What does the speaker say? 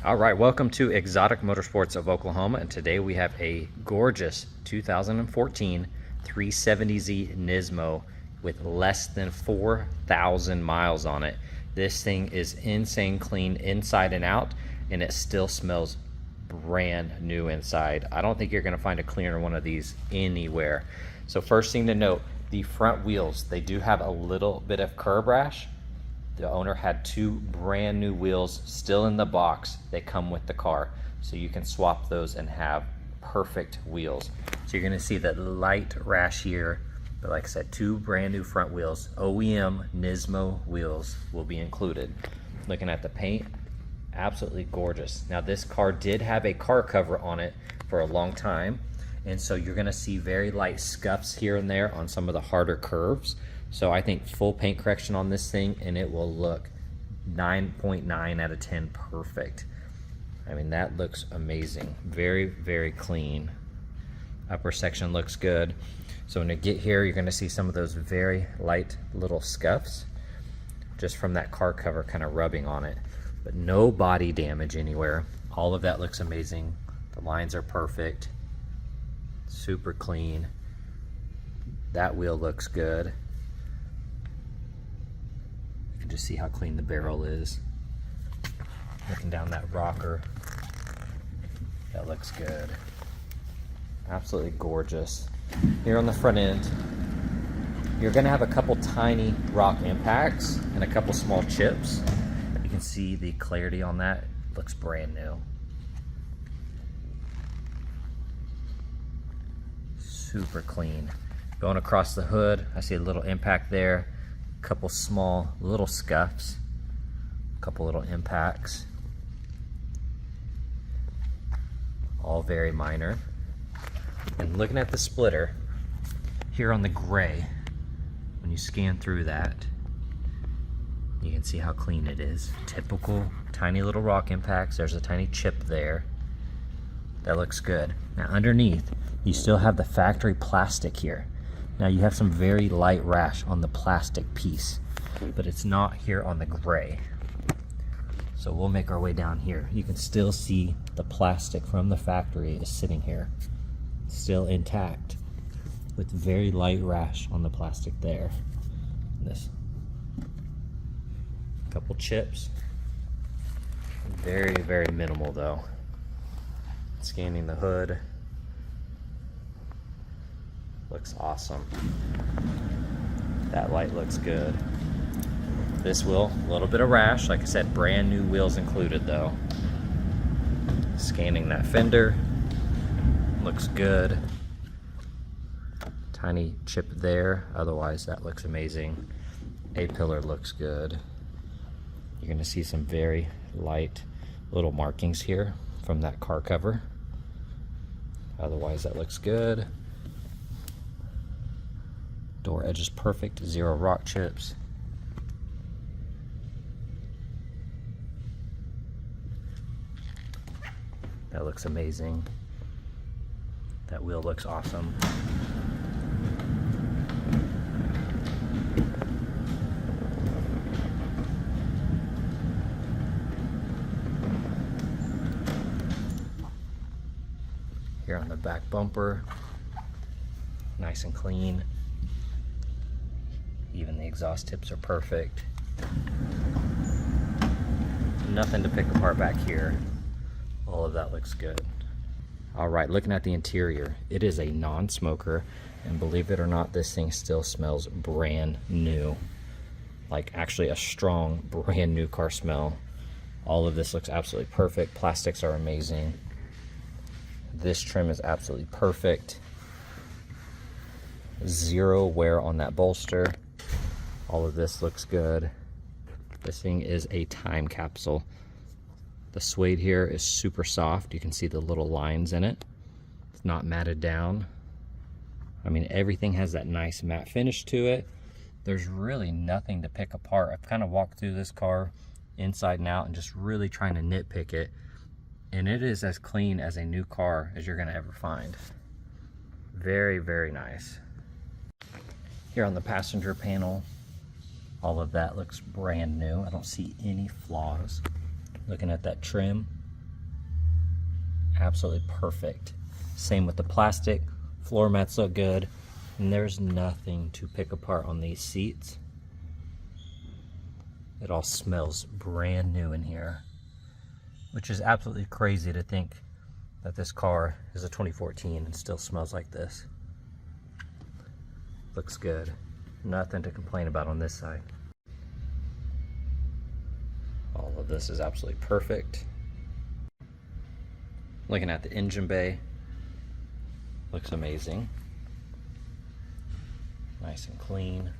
All right, welcome to Exotic Motorsports of Oklahoma, and today we have a gorgeous 2014 370Z Nismo with less than 4,000 miles on it. This thing is insane clean inside and out, and it still smells brand new inside. I don't think you're going to find a cleaner one of these anywhere. So first thing to note, the front wheels, they do have a little bit of curb rash. The owner had two brand new wheels still in the box. They come with the car, so you can swap those and have perfect wheels. So you're gonna see that light rash here, but like I said, two brand new front wheels. OEM Nismo wheels will be included. Looking at the paint, absolutely gorgeous. Now this car did have a car cover on it for a long time, and so you're gonna see very light scuffs here and there on some of the harder curves. So I think full paint correction on this thing and it will look 9.9 out of 10 perfect. I mean, that looks amazing. Very, very clean. Upper section looks good. So when you get here, you're gonna see some of those very light little scuffs just from that car cover kind of rubbing on it. But no body damage anywhere. All of that looks amazing. The lines are perfect. Super clean. That wheel looks good. Just see how clean the barrel is. Looking down that rocker, that looks good. Absolutely gorgeous. Here on the front end, you're gonna have a couple tiny rock impacts and a couple small chips. You can see the clarity on that. It looks brand new. Super clean. Going across the hood, I see a little impact there. Couple small little scuffs, couple little impacts, all very minor. And looking at the splitter here on the gray, when you scan through that, you can see how clean it is. Typical tiny little rock impacts. There's a tiny chip there. That looks good. Now underneath, you still have the factory plastic here. Now you have some very light rash on the plastic piece, but it's not here on the gray. So we'll make our way down here. You can still see the plastic from the factory is sitting here, still intact, with very light rash on the plastic there. This couple chips, very, very minimal though. Scanning the hood. Looks awesome. That light looks good. This wheel, a little bit of rash. Like I said, brand new wheels included though. Scanning that fender. Looks good. Tiny chip there. Otherwise, that looks amazing. A-pillar looks good. You're gonna see some very light little markings here from that car cover. Otherwise, that looks good. Door edge is perfect, zero rock chips. That looks amazing. That wheel looks awesome. Here on the back bumper, nice and clean. Even the exhaust tips are perfect. Nothing to pick apart back here. All of that looks good. All right, looking at the interior, it is a non-smoker, and believe it or not, this thing still smells brand new. Like actually a strong brand new car smell. All of this looks absolutely perfect. Plastics are amazing. This trim is absolutely perfect. Zero wear on that bolster. All of this looks good. This thing is a time capsule. The suede here is super soft. You can see the little lines in it. It's not matted down. I mean, everything has that nice matte finish to it. There's really nothing to pick apart. I've kind of walked through this car inside and out and just really trying to nitpick it. And it is as clean as a new car as you're gonna ever find. Very, very nice. Here on the passenger panel, all of that looks brand new. I don't see any flaws. Looking at that trim, absolutely perfect. Same with the plastic. Floor mats look good, and there's nothing to pick apart on these seats. It all smells brand new in here, which is absolutely crazy to think that this car is a 2014 and still smells like this. Looks good. Nothing to complain about on this side. All of this is absolutely perfect. Looking at the engine bay, looks amazing. Nice and clean.